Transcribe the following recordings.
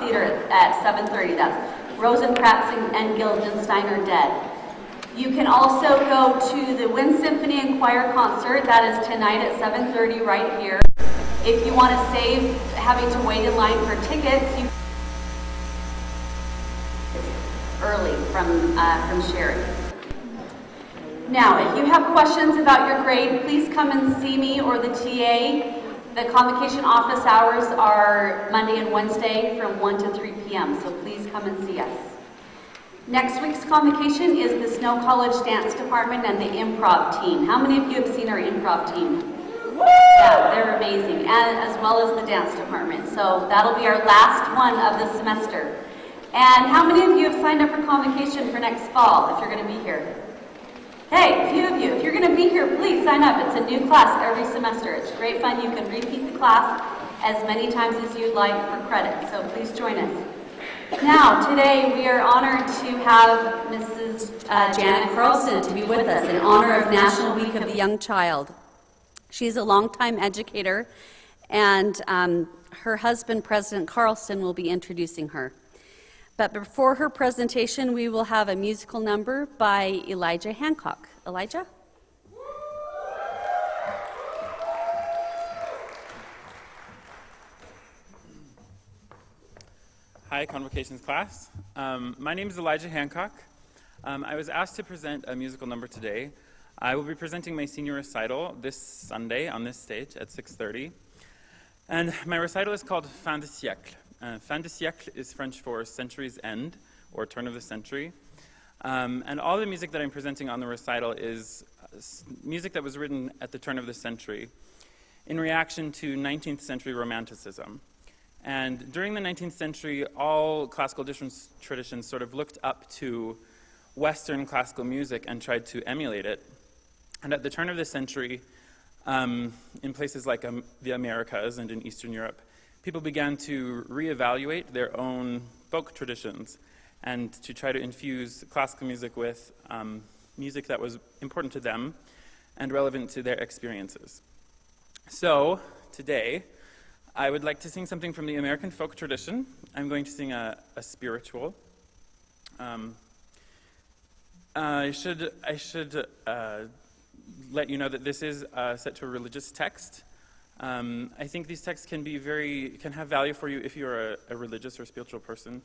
theater at 7:30. That's Rosencrantz and Guildenstern are dead. You can also go to the Wind Symphony and Choir concert. That is tonight at 7:30 right here. If you want to save having to wait in line for tickets, you early from Sherry. Now, if you have questions about your grade, please come and see me or the TA. The Convocation office hours are Monday and Wednesday from 1 to 3 p.m., so please come and see us. Next week's Convocation is the Snow College Dance Department and the improv team. How many of you have seen our improv team? Yeah, they're amazing, and as well as the dance department. So that'll be our last one of the semester. And how many of you have signed up for Convocation for next fall, if you're going to be here? Hey, a few of you, if you're going to be here, please sign up. It's a new class every semester. It's great fun. You can repeat the class as many times as you'd like for credit, so please join us. Now, today we are honored to have Mrs. Janet Carlston to be with us in honor of National Week of the Young Child. She's a longtime educator, and her husband, President Carlston, will be introducing her. But before her presentation, we will have a musical number by Elijah Hancock. Elijah? Hi, Convocations class. My name is Elijah Hancock. I was asked to present a musical number today. I will be presenting my senior recital this Sunday on this stage at 6:30. And my recital is called Fin de siècle. Fin de siècle is French for century's end, or turn of the century. And all the music that I'm presenting on the recital is music that was written at the turn of the century in reaction to 19th century Romanticism. And during the 19th century, all classical traditions sort of looked up to Western classical music and tried to emulate it. And at the turn of the century, in places like the Americas and in Eastern Europe, people began to reevaluate their own folk traditions and to try to infuse classical music with music that was important to them and relevant to their experiences. So, today, I would like to sing something from the American folk tradition. I'm going to sing a spiritual. I should let you know that this is set to a religious text. I think these texts can have value for you if you're a religious or spiritual person,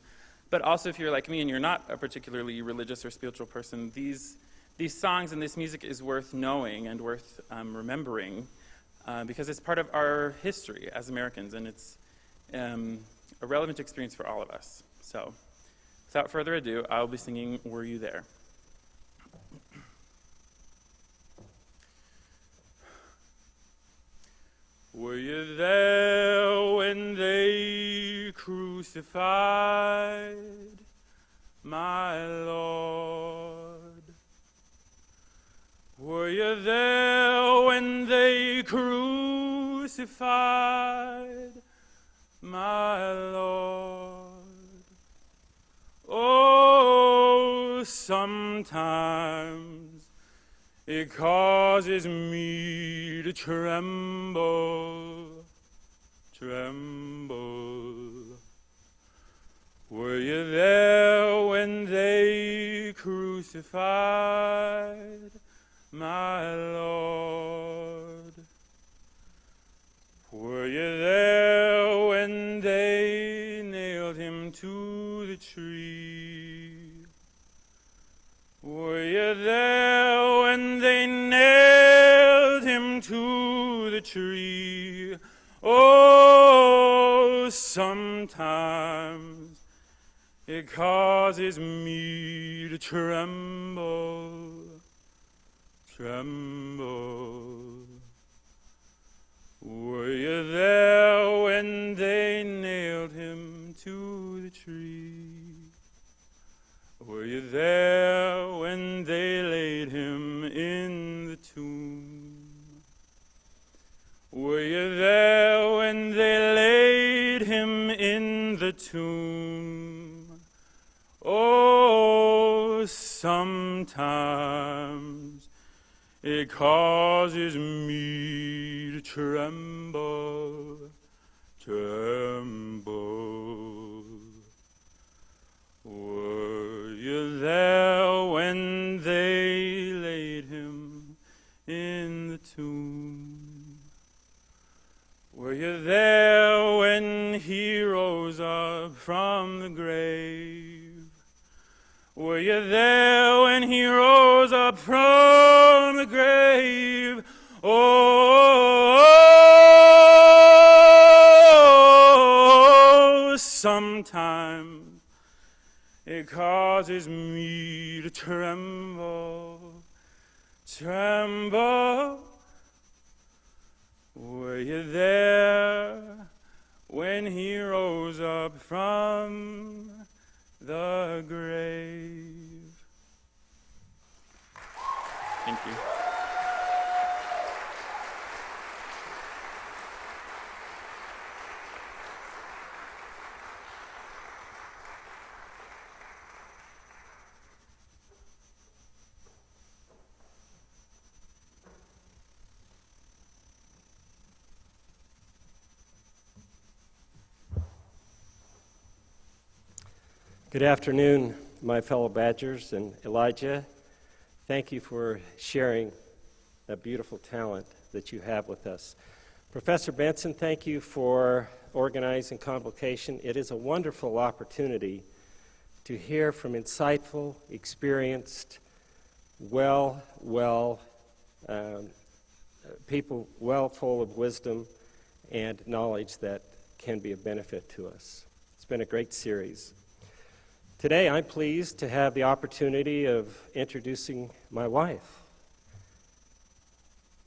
but also if you're like me and you're not a particularly religious or spiritual person, these songs and this music is worth knowing and worth remembering because it's part of our history as Americans, and it's a relevant experience for all of us. So, without further ado, I'll be singing Were You There? Were you there when they crucified my Lord? Were you there when they crucified my Lord? Oh, sometimes it causes me to tremble, tremble. Were you there when they crucified my Lord? Were you there when they nailed him to the tree? Were you there when they nailed him to the tree? Oh, sometimes it causes me to tremble, tremble. Were you there when they nailed him to the tree? Were you there when they laid him in the tomb? Were you there when they laid him in the tomb? Oh, sometimes it causes me to tremble, tremble. up from the grave? Were you there when he rose up from the grave? Oh, sometimes it causes me to tremble, tremble. Were you there when he rose up from the grave? Thank you. Good afternoon, my fellow Badgers, and Elijah. Thank you for sharing that beautiful talent that you have with us. Professor Benson, thank you for organizing Convocation. It is a wonderful opportunity to hear from insightful, experienced, people well full of wisdom and knowledge that can be a benefit to us. It's been a great series. Today, I'm pleased to have the opportunity of introducing my wife.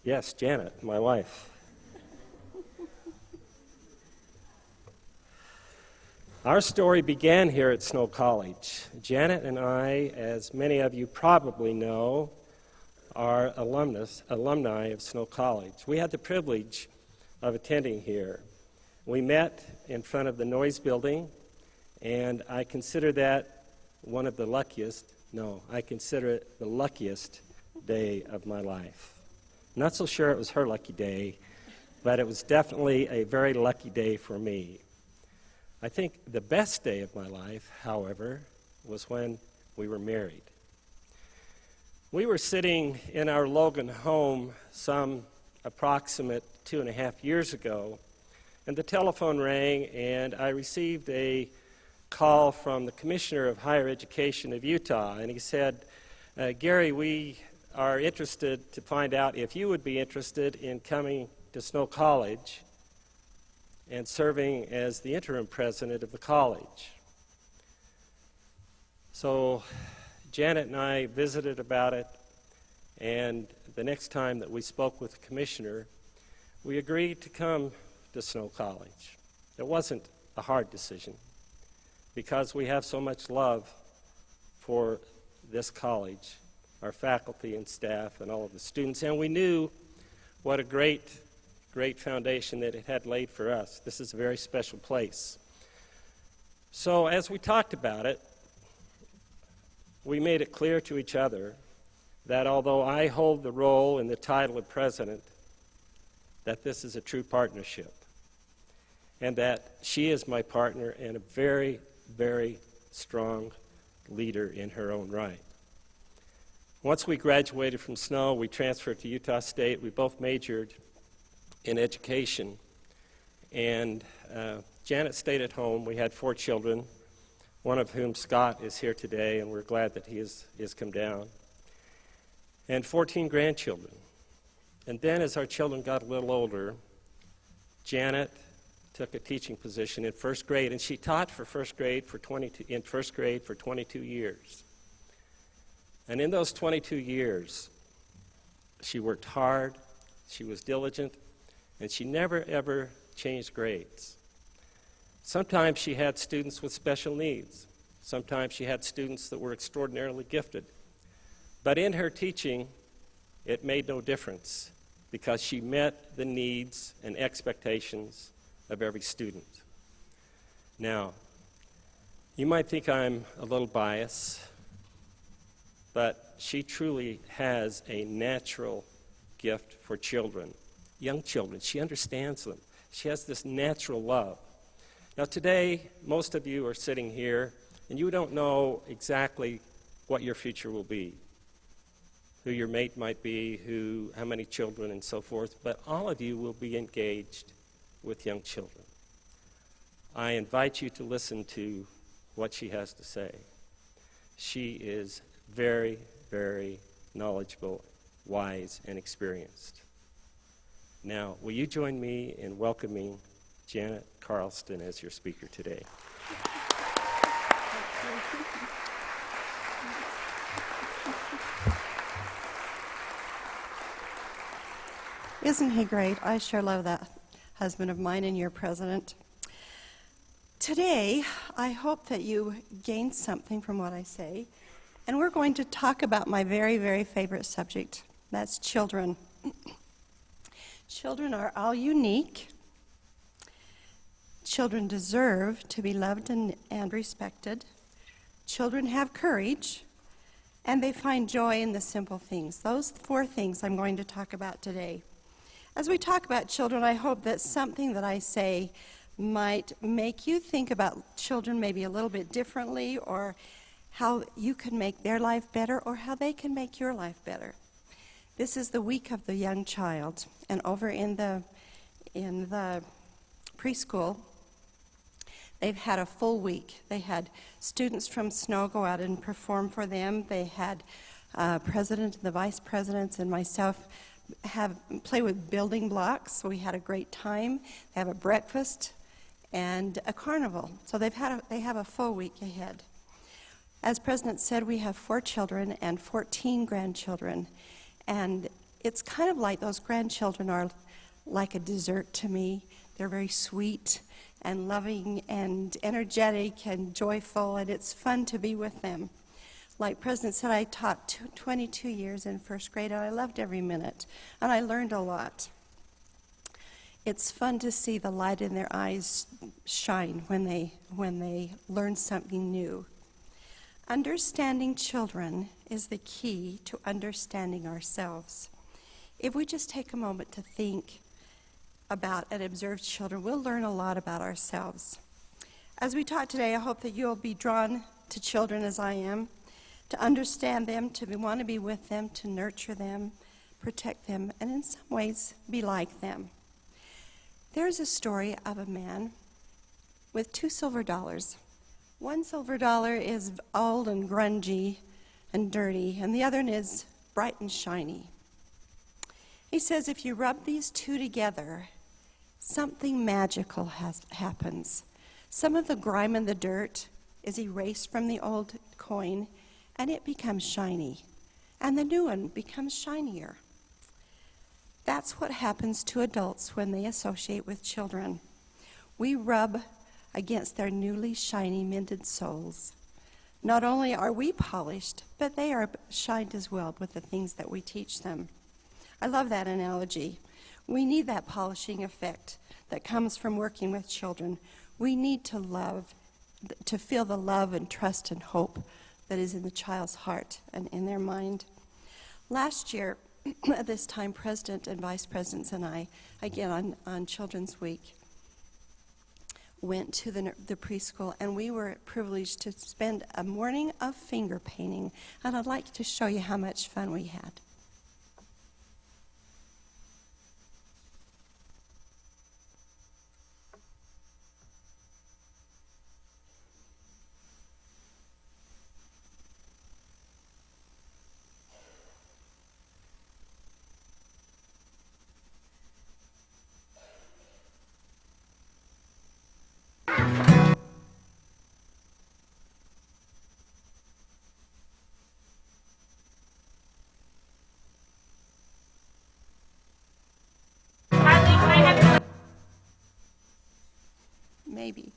Yes, Janet, my wife. Our story began here at Snow College. Janet and I, as many of you probably know, are alumni of Snow College. We had the privilege of attending here. We met in front of the Noise Building, and I consider that one of the luckiest day of my life. Not so sure it was her lucky day, but it was definitely a very lucky day for me. I think the best day of my life, however, was when we were married. We were sitting in our Logan home some approximate 2.5 years ago, and the telephone rang, and I received a call from the Commissioner of Higher Education of Utah, and he said, Gary, we are interested to find out if you would be interested in coming to Snow College and serving as the interim president of the college. So Janet and I visited about it, and the next time that we spoke with the commissioner, we agreed to come to Snow College. It wasn't a hard decision, because we have so much love for this college, our faculty and staff and all of the students, and we knew what a great foundation that it had laid for us. This is a very special place. So as we talked about it, we made it clear to each other that although I hold the role and the title of president, that this is a true partnership, and that she is my partner and a very, very strong leader in her own right. Once we graduated from Snow, we transferred to Utah State. We both majored in education, and Janet stayed at home. We had 4 children, one of whom, Scott, is here today, and we're glad that he has come down, and 14 grandchildren. And then as our children got a little older, Janet took a teaching position in first grade, and she taught in first grade for 22 years. And in those 22 years, she worked hard, she was diligent, and she never, ever changed grades. Sometimes she had students with special needs. Sometimes she had students that were extraordinarily gifted. But in her teaching, it made no difference, because she met the needs and expectations of every student. Now, you might think I'm a little biased, but she truly has a natural gift for children, young children. She understands them. She has this natural love. Now today, most of you are sitting here, and you don't know exactly what your future will be, who your mate might be, how many children, and so forth, but all of you will be engaged with young children. I invite you to listen to what she has to say. She is very, very knowledgeable, wise, and experienced. Now, will you join me in welcoming Janet Carlston as your speaker today? Isn't he great? I sure love that husband of mine and your president. Today, I hope that you gain something from what I say, and we're going to talk about my very, very favorite subject. That's children. Children are all unique. Children deserve to be loved and respected. Children have courage, and they find joy in the simple things. Those 4 things I'm going to talk about today. As we talk about children, I hope that something that I say might make you think about children maybe a little bit differently, or how you can make their life better, or how they can make your life better. This is the week of the young child, and over in the preschool, they've had a full week. They had students from Snow go out and perform for them. They had president and the vice presidents and myself play with building blocks, so we had a great time. They have a breakfast and a carnival, so they have a full week ahead. As President said, we have 4 children and 14 grandchildren, and it's kind of like those grandchildren are like a dessert to me. They're very sweet and loving and energetic and joyful, and it's fun to be with them. Like President said, I taught 22 years in first grade, and I loved every minute, and I learned a lot. It's fun to see the light in their eyes shine when they learn something new. Understanding children is the key to understanding ourselves. If we just take a moment to think about and observe children, we'll learn a lot about ourselves. As we talk today, I hope that you'll be drawn to children as I am, to understand them, to want to be with them, to nurture them, protect them, and in some ways be like them. There's a story of a man with 2 silver dollars. One silver dollar is old and grungy and dirty, and the other one is bright and shiny. He says if you rub these 2 together, something magical happens. Some of the grime and the dirt is erased from the old coin, and it becomes shiny, and the new one becomes shinier. That's what happens to adults when they associate with children. We rub against their newly shiny, mended souls. Not only are we polished, but they are shined as well with the things that we teach them. I love that analogy. We need that polishing effect that comes from working with children. We need to feel the love and trust and hope that is in the child's heart and in their mind. Last year, at this time, President and Vice Presidents and I, again on Children's Week, went to the preschool, and we were privileged to spend a morning of finger painting, and I'd like to show you how much fun we had. Maybe.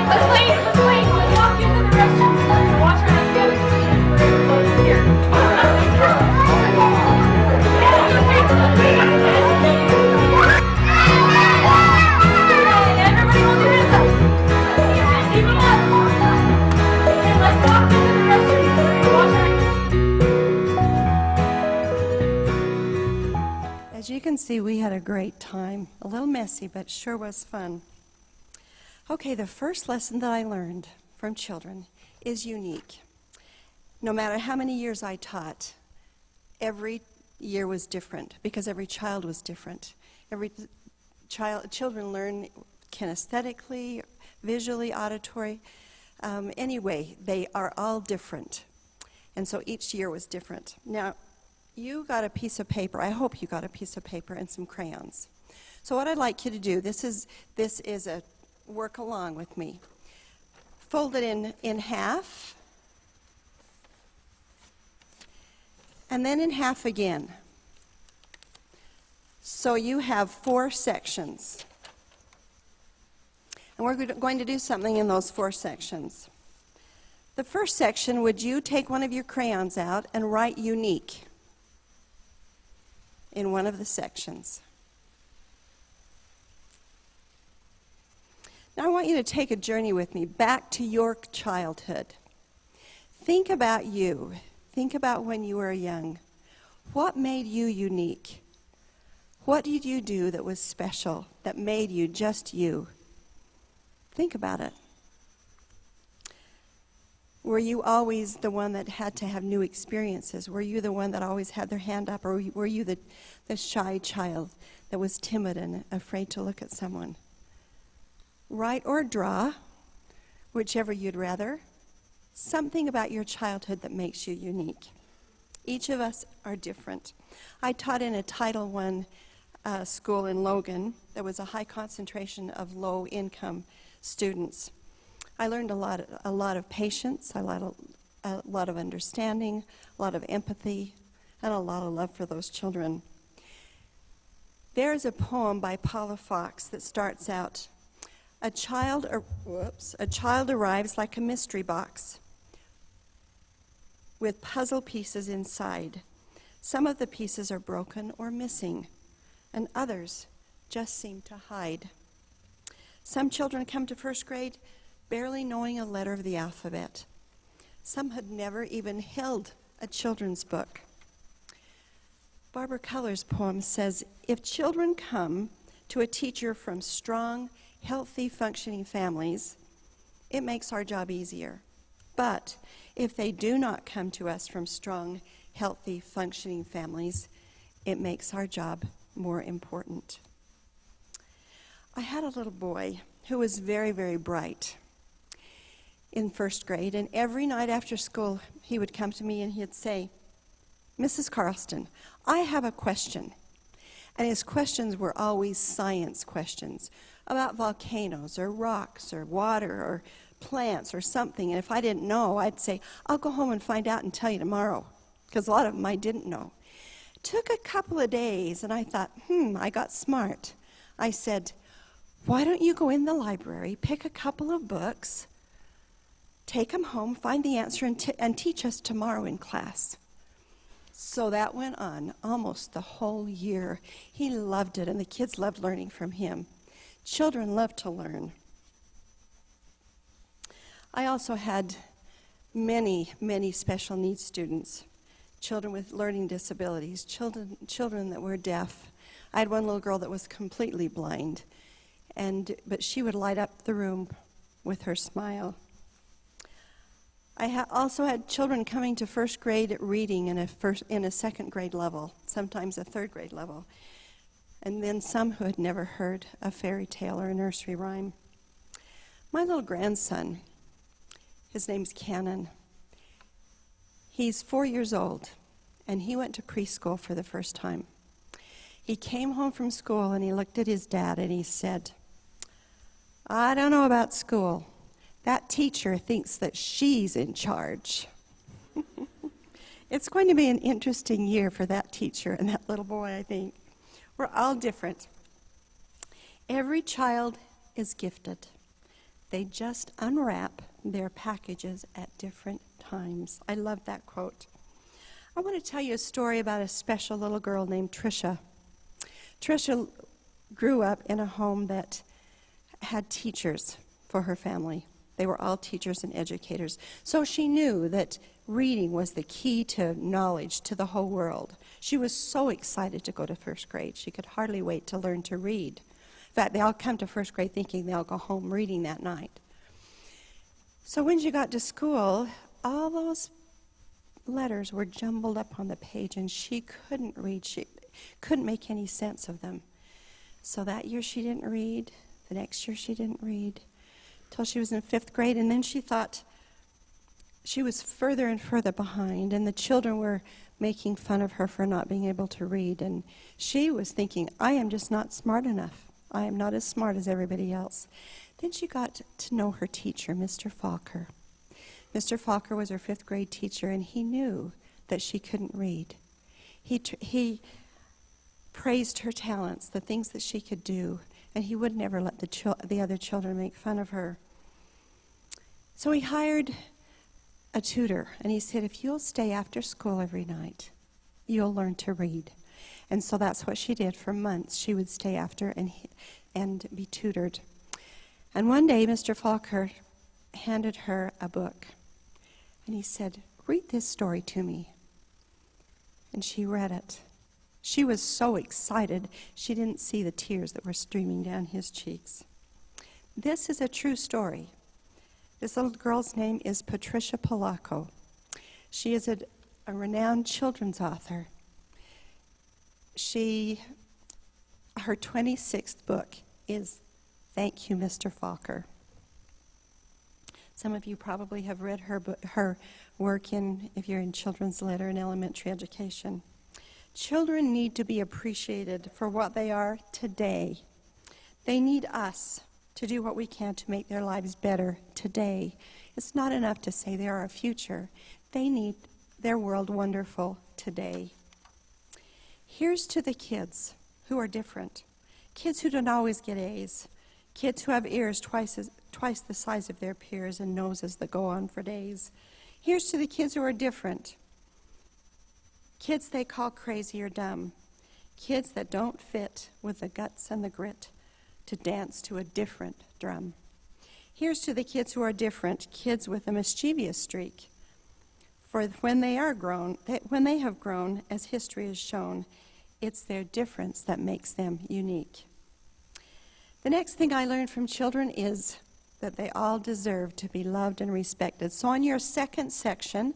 Let's wait. We'll walk into the restroom. Wash our hands together. Here. can see we had a great time. A little messy, but sure was fun. Okay, the first lesson that I learned from children is unique. No matter how many years I taught, every year was different because every child was different. Children learn kinesthetically, visually, auditory. Anyway, they are all different. And so each year was different. Now, you got a piece of paper. I hope you got a piece of paper and some crayons. So what I'd like you to do, this is a work along with me. Fold it in half. And then in half again. So you have 4 sections. And we're going to do something in those 4 sections. The first section, would you take one of your crayons out and write unique in one of the sections? Now I want you to take a journey with me back to your childhood. Think about you. Think about when you were young. What made you unique? What did you do that was special, that made you just you? Think about it. Were you always the one that had to have new experiences? Were you the one that always had their hand up? Or were you the shy child that was timid and afraid to look at someone? Write or draw, whichever you'd rather, something about your childhood that makes you unique. Each of us are different. I taught in a Title I school in Logan. There was a high concentration of low-income students. I learned a lot of patience, a lot of understanding, a lot of empathy, and a lot of love for those children. There's a poem by Paula Fox that starts out, a child arrives like a mystery box with puzzle pieces inside. Some of the pieces are broken or missing, and others just seem to hide. Some children come to first grade barely knowing a letter of the alphabet. Some had never even held a children's book. Barbara Culler's poem says, if children come to a teacher from strong, healthy, functioning families, it makes our job easier. But if they do not come to us from strong, healthy, functioning families, it makes our job more important. I had a little boy who was very, very bright in first grade, and every night after school he would come to me and he'd say, Mrs. Carlston, I have a question. And his questions were always science questions about volcanoes or rocks or water or plants or something. And if I didn't know, I'd say, I'll go home and find out and tell you tomorrow, because a lot of them I didn't know. It took a couple of days, and I thought, I got smart. I said, why don't you go in the library, pick a couple of books, take them home, find the answer, and teach us tomorrow in class. So that went on almost the whole year. He loved it, and the kids loved learning from him. Children love to learn. I also had many, many special needs students, children with learning disabilities, children that were deaf. I had one little girl that was completely blind, but she would light up the room with her smile. I also had children coming to first grade reading in a second grade level, sometimes a third grade level, and then some who had never heard a fairy tale or a nursery rhyme. My little grandson, his name's Cannon. He's 4 years old, and he went to preschool for the first time. He came home from school, and he looked at his dad, and he said, I don't know about school. That teacher thinks that she's in charge. It's going to be an interesting year for that teacher and that little boy, I think. We're all different. Every child is gifted. They just unwrap their packages at different times. I love that quote. I want to tell you a story about a special little girl named Tricia. Tricia grew up in a home that had teachers for her family. They were all teachers and educators. So she knew that reading was the key to knowledge to the whole world. She was so excited to go to first grade. She could hardly wait to learn to read. In fact, they all come to first grade thinking they'll go home reading that night. So when she got to school, all those letters were jumbled up on the page, and she couldn't read. She couldn't make any sense of them. So that year she didn't read. The next year she didn't read till she was in 5th grade, and then she thought she was further and further behind, and the children were making fun of her for not being able to read, and she was thinking, I am just not smart enough. I am not as smart as everybody else. Then she got to know her teacher, Mr. Falker. Mr. Falker was her 5th grade teacher, and he knew that she couldn't read. He praised her talents, the things that she could do, and he would never let the other children make fun of her. So he hired a tutor, and he said, if you'll stay after school every night, you'll learn to read. And so that's what she did for months. She would stay after and be tutored. And one day, Mr. Falker handed her a book, and he said, read this story to me. And she read it. She was so excited, she didn't see the tears that were streaming down his cheeks. This is a true story. This little girl's name is Patricia Polacco. She is a renowned children's author. Her 26th book is Thank You, Mr. Falker. Some of you probably have read her work if you're in children's lit or in elementary education. Children need to be appreciated for what they are today. They need us to do what we can to make their lives better today. It's not enough to say they are a future. They need their world wonderful today. Here's to the kids who are different. Kids who don't always get A's. Kids who have ears twice the size of their peers and noses that go on for days. Here's to the kids who are different. Kids they call crazy or dumb. Kids that don't fit with the guts and the grit to dance to a different drum. Here's to the kids who are different, kids with a mischievous streak. For when they have grown, as history has shown, it's their difference that makes them unique. The next thing I learned from children is that they all deserve to be loved and respected. So on your second section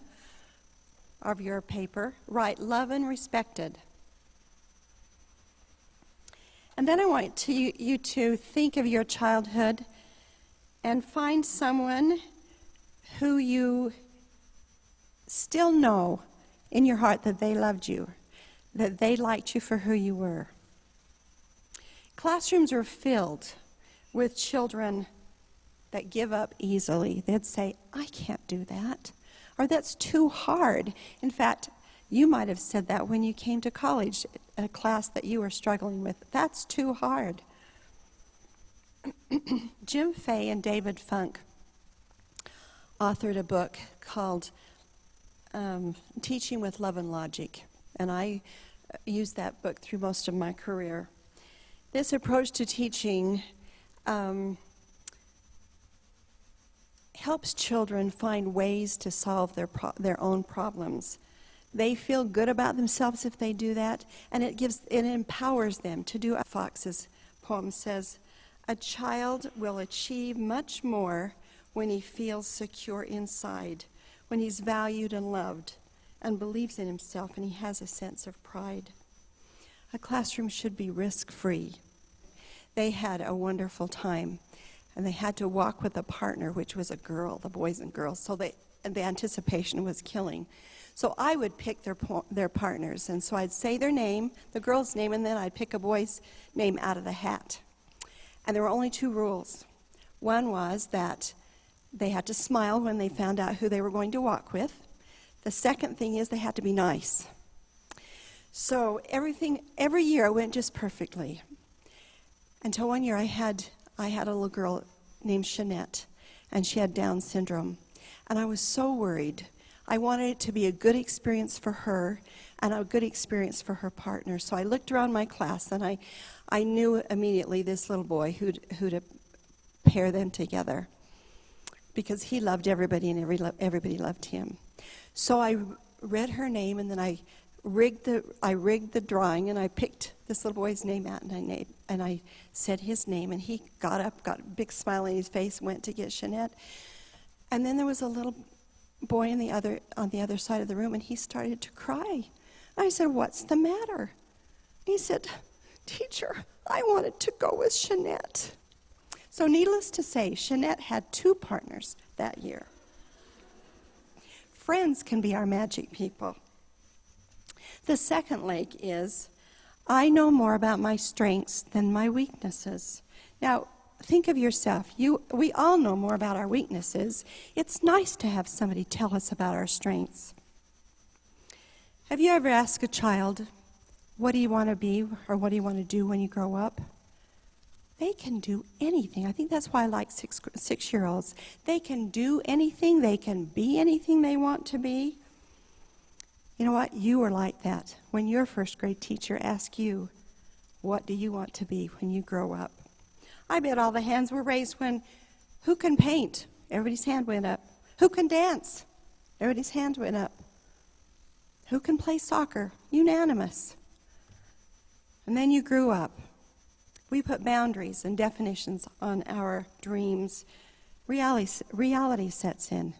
of your paper, write love and respected. And then I want you to think of your childhood and find someone who you still know in your heart that they loved you, that they liked you for who you were. Classrooms are filled with children that give up easily. They'd say, I can't do that. Or that's too hard. In fact, you might have said that when you came to college, a class that you were struggling with. That's too hard. Jim Fay and David Funk authored a book called Teaching with Love and Logic, and I used that book through most of my career. This approach to teaching helps children find ways to solve their own problems. They feel good about themselves if they do that, and it empowers them to do. Fox's poem says, a child will achieve much more when he feels secure inside, when he's valued and loved and believes in himself and he has a sense of pride. A classroom should be risk-free. They had a wonderful time, and they had to walk with a partner, which was a girl, the boys and girls, so the anticipation was killing. So I would pick their partners, and so I'd say their name, the girl's name, and then I'd pick a boy's name out of the hat. And there were only 2 rules. One was that they had to smile when they found out who they were going to walk with. The second thing is they had to be nice. So every year went just perfectly. Until one year I had a little girl named Jeanette, and she had Down syndrome. And I was so worried. I wanted it to be a good experience for her and a good experience for her partner. So I looked around my class, and I knew immediately this little boy who'd pair them together, because he loved everybody and everybody loved him. So I read her name, and then I rigged the drawing, and I picked this little boy's name out, and I said his name, and he got up, got a big smile on his face, went to get Jeanette. And then there was a little boy on the other side of the room, and he started to cry. I said, "What's the matter?" He said, "Teacher, I wanted to go with Jeanette." So needless to say, Jeanette had 2 partners that year. Friends can be our magic people. The second leg is, I know more about my strengths than my weaknesses. Now, think of yourself. We all know more about our weaknesses. It's nice to have somebody tell us about our strengths. Have you ever asked a child, what do you want to be or what do you want to do when you grow up? They can do anything. I think that's why I like six-year-olds. They can do anything. They can be anything they want to be. You know what? You were like that when your first grade teacher asked you, what do you want to be when you grow up? I bet all the hands were raised when, who can paint? Everybody's hand went up. Who can dance? Everybody's hand went up. Who can play soccer? Unanimous. And then you grew up. We put boundaries and definitions on our dreams. Reality sets in.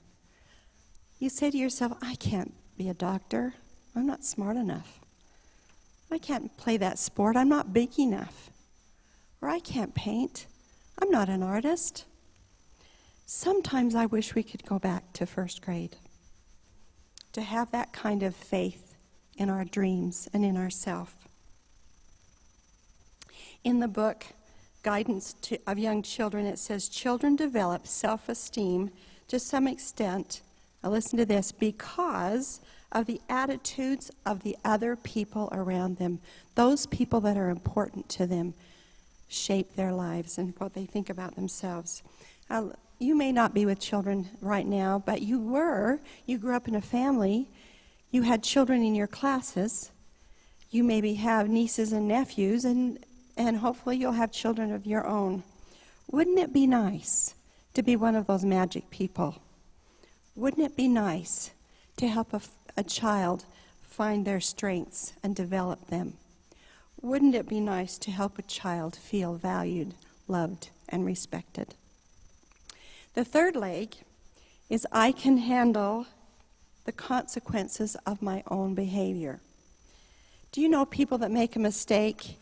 You say to yourself, I can't be a doctor. I'm not smart enough. I can't play that sport. I'm not big enough. Or I can't paint. I'm not an artist. Sometimes I wish we could go back to first grade to have that kind of faith in our dreams and in ourself. In the book, Guidance of Young Children, it says, children develop self-esteem to some extent, now listen to this, because of the attitudes of the other people around them. Those people that are important to them shape their lives and what they think about themselves. You may not be with children right now, but you grew up in a family, you had children in your classes, you maybe have nieces and nephews, and hopefully you'll have children of your own. Wouldn't it be nice to be one of those magic people? Wouldn't it be nice to help a child find their strengths and develop them? Wouldn't it be nice to help a child feel valued, loved, and respected? The third leg is I can handle the consequences of my own behavior. Do you know people that make a mistake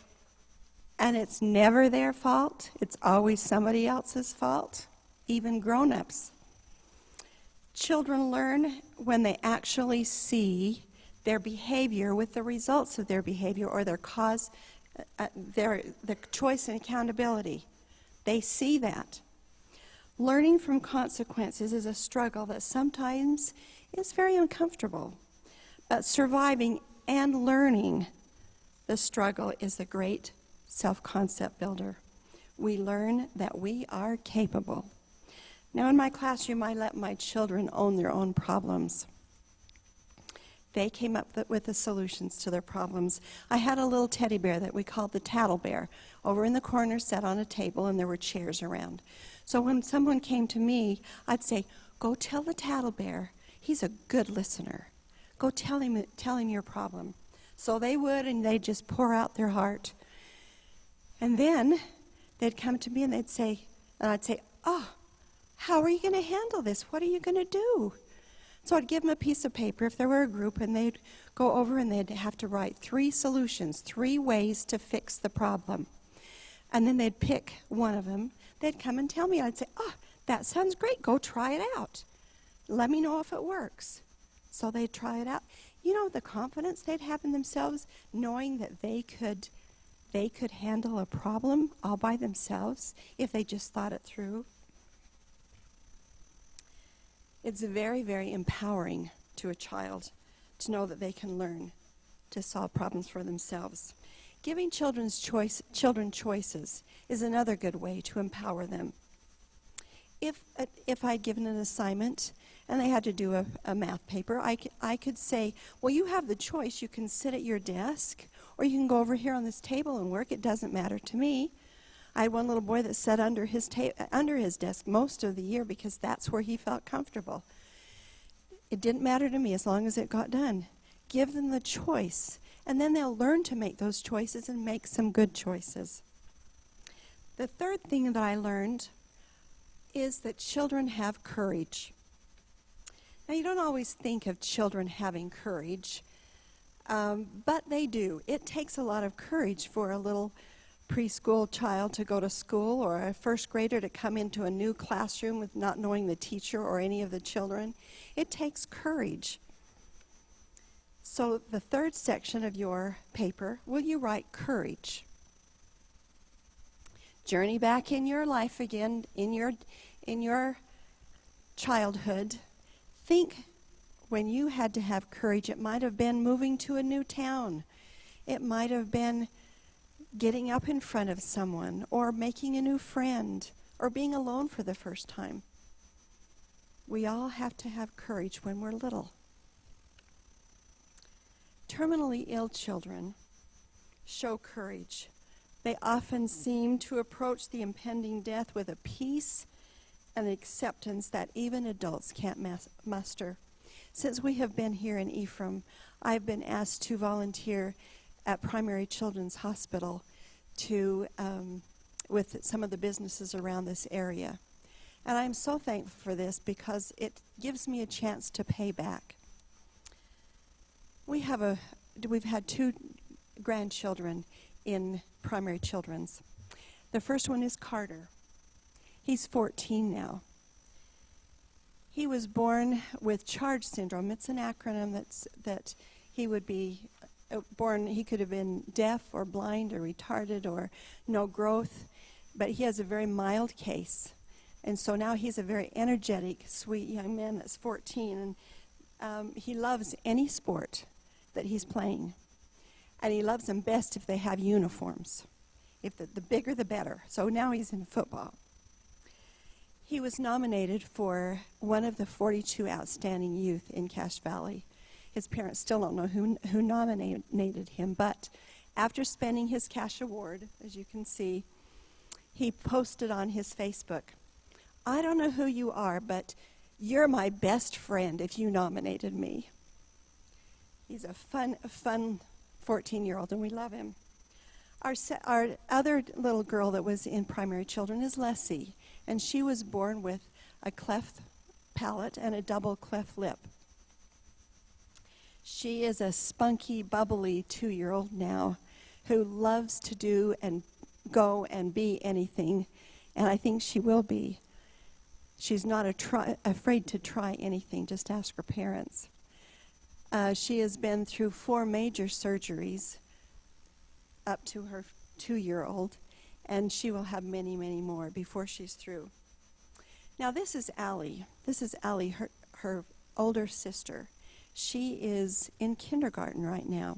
and it's never their fault? It's always somebody else's fault, even grown-ups. Children learn when they actually see their behavior with the results of their behavior or their cause, their choice and accountability. They see that. Learning from consequences is a struggle that sometimes is very uncomfortable, but surviving and learning the struggle is a great self-concept builder. We learn that we are capable. Now in my classroom, I let my children own their own problems. They came up with the solutions to their problems. I had a little teddy bear that we called the Tattle Bear over in the corner, sat on a table, and there were chairs around. So when someone came to me, I'd say, go tell the Tattle Bear, he's a good listener. Go tell him your problem. So they would, and they'd just pour out their heart. And then they'd come to me and they'd say, and I'd say, oh, how are you going to handle this? What are you going to do? So I'd give them a piece of paper if there were a group, and they'd go over and they'd have to write 3 solutions, 3 ways to fix the problem. And then they'd pick one of them. They'd come and tell me. I'd say, oh, that sounds great. Go try it out. Let me know if it works. So they'd try it out. You know, the confidence they'd have in themselves, knowing that they could handle a problem all by themselves if they just thought it through. It's very, very empowering to a child to know that they can learn to solve problems for themselves. Giving children choices is another good way to empower them. If I'd given an assignment and they had to do a math paper, I could say, well, you have the choice. You can sit at your desk, or you can go over here on this table and work. It doesn't matter to me. I had one little boy that sat under his desk most of the year because that's where he felt comfortable. It didn't matter to me as long as it got done. Give them the choice, and then they'll learn to make those choices and make some good choices. The third thing that I learned is that children have courage. Now, you don't always think of children having courage, but they do. It takes a lot of courage for a little preschool child to go to school, or a first grader to come into a new classroom with not knowing the teacher or any of the children. It takes courage. So the third section of your paper, will you write courage? Journey back in your life again, in your childhood. Think when you had to have courage. It might have been moving to a new town. It might have been getting up in front of someone, or making a new friend, or being alone for the first time. We all have to have courage when we're little. Terminally ill children show courage. They often seem to approach the impending death with a peace and acceptance that even adults can't muster. Since we have been here in Ephraim, I've been asked to volunteer at Primary Children's Hospital with some of the businesses around this area. And I'm so thankful for this because it gives me a chance to pay back. We've had 2 grandchildren in Primary Children's. The first one is Carter. He's 14 now. He was born with CHARGE syndrome. It's an acronym that he would be born. He could have been deaf or blind or retarded or no growth, but he has a very mild case. And so now he's a very energetic, sweet young man that's 14, and he loves any sport that he's playing. And he loves them best if they have uniforms. If the bigger, the better. So now he's in football. He was nominated for one of the 42 outstanding youth in Cache Valley. His parents still don't know who nominated him, but after spending his Cache Award, as you can see, he posted on his Facebook, "I don't know who you are, but you're my best friend if you nominated me." He's a fun 14-year-old, and we love him. Our other little girl that was in Primary Children is Leslie, and she was born with a cleft palate and a double cleft lip. She is a spunky, bubbly 2-year-old now who loves to do and go and be anything, and I think she will be. She's not afraid to try anything. Just ask her parents. She has been through 4 major surgeries up to her 2-year-old, and she will have many, many more before she's through. Now, this is Allie. This is Allie, her older sister. She is in kindergarten right now,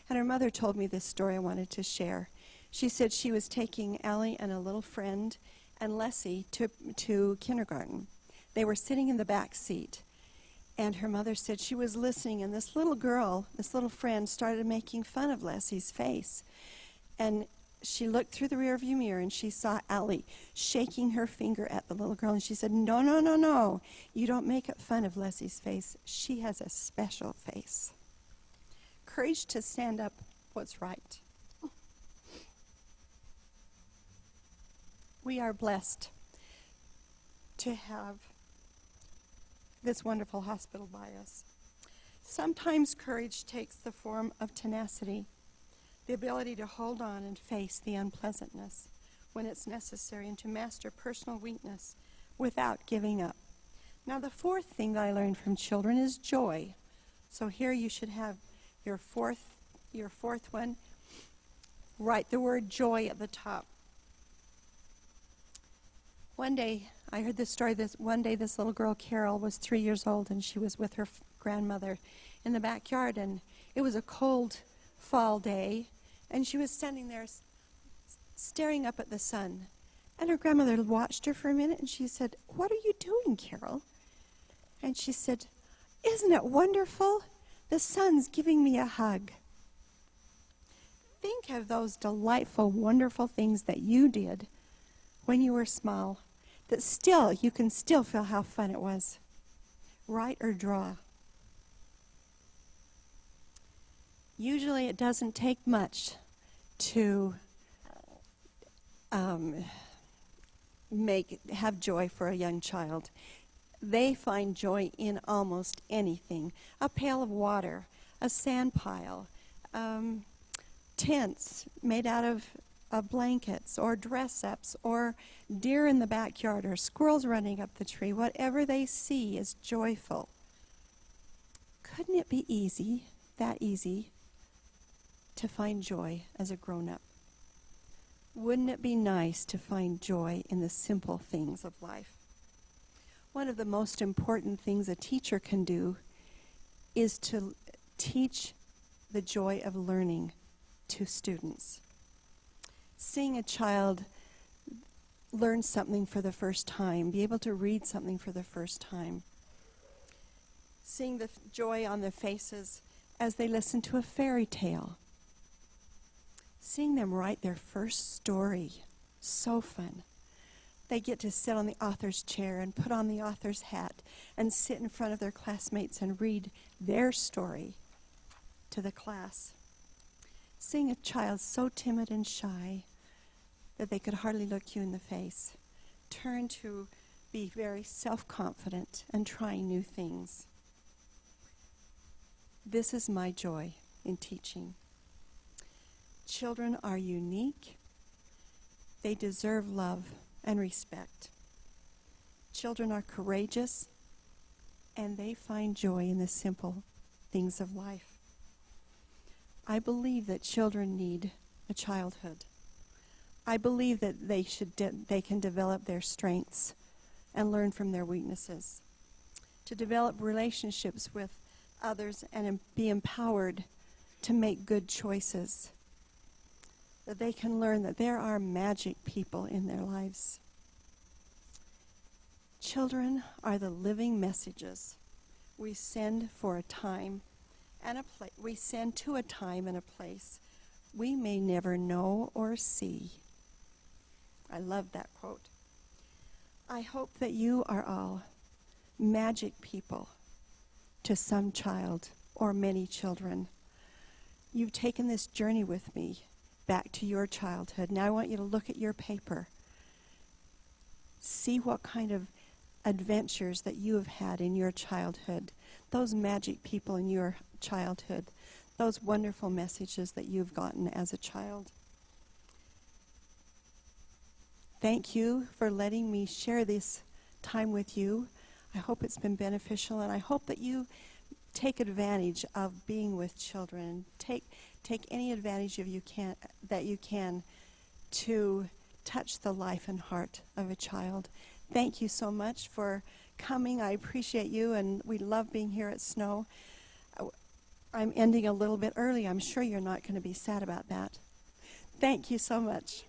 and her mother told me this story I wanted to share. She said she was taking Allie and a little friend and Leslie to kindergarten. They were sitting in the back seat, and her mother said she was listening, and this little girl, this little friend, started making fun of Leslie's face. And she looked through the rearview mirror, and she saw Allie shaking her finger at the little girl, and she said, "No, no, no, no. You don't make fun of Leslie's face. She has a special face." Courage to stand up what's right. We are blessed to have this wonderful hospital by us. Sometimes courage takes the form of tenacity, the ability to hold on and face the unpleasantness when it's necessary, and to master personal weakness without giving up. Now, the fourth thing that I learned from children is joy. So here you should have your fourth one. Write the word joy at the top. One day, I heard this story. One day, this little girl, Carol, was 3 years old, and she was with her grandmother in the backyard, and it was a cold fall day, and she was standing there staring up at the sun. And her grandmother watched her for a minute, and she said, "What are you doing, Carol?" And she said, "Isn't it wonderful? The sun's giving me a hug." Think of those delightful, wonderful things that you did when you were small, that you can still feel how fun it was. Write or draw. Usually it doesn't take much to have joy for a young child. They find joy in almost anything. A pail of water, a sand pile, tents made out of blankets or dress-ups or deer in the backyard or squirrels running up the tree. Whatever they see is joyful. Couldn't it be that easy, to find joy as a grown-up? Wouldn't it be nice to find joy in the simple things of life? One of the most important things a teacher can do is to teach the joy of learning to students. Seeing a child learn something for the first time, be able to read something for the first time. Seeing the joy on their faces as they listen to a fairy tale. Seeing them write their first story, so fun. They get to sit on the author's chair and put on the author's hat and sit in front of their classmates and read their story to the class. Seeing a child so timid and shy that they could hardly look you in the face, turn to be very self-confident and trying new things. This is my joy in teaching. Children are unique. They deserve love and respect. Children are courageous, and they find joy in the simple things of life. I believe that children need a childhood. I believe that they can develop their strengths and learn from their weaknesses, to develop relationships with others and be empowered to make good choices, that they can learn that there are magic people in their lives. Children are the living messages we send for a time and a place. We send to a time and a place we may never know or see. I love that quote. I hope that you are all magic people to some child or many children. You've taken this journey with me back to your childhood. Now I want you to look at your paper. See what kind of adventures that you have had in your childhood, those magic people in your childhood, those wonderful messages that you've gotten as a child. Thank you for letting me share this time with you. I hope it's been beneficial, and I hope that you take advantage of being with children. Take any advantage that you can to touch the life and heart of a child. Thank you so much for coming. I appreciate you, and we love being here at Snow. I'm ending a little bit early. I'm sure you're not going to be sad about that. Thank you so much.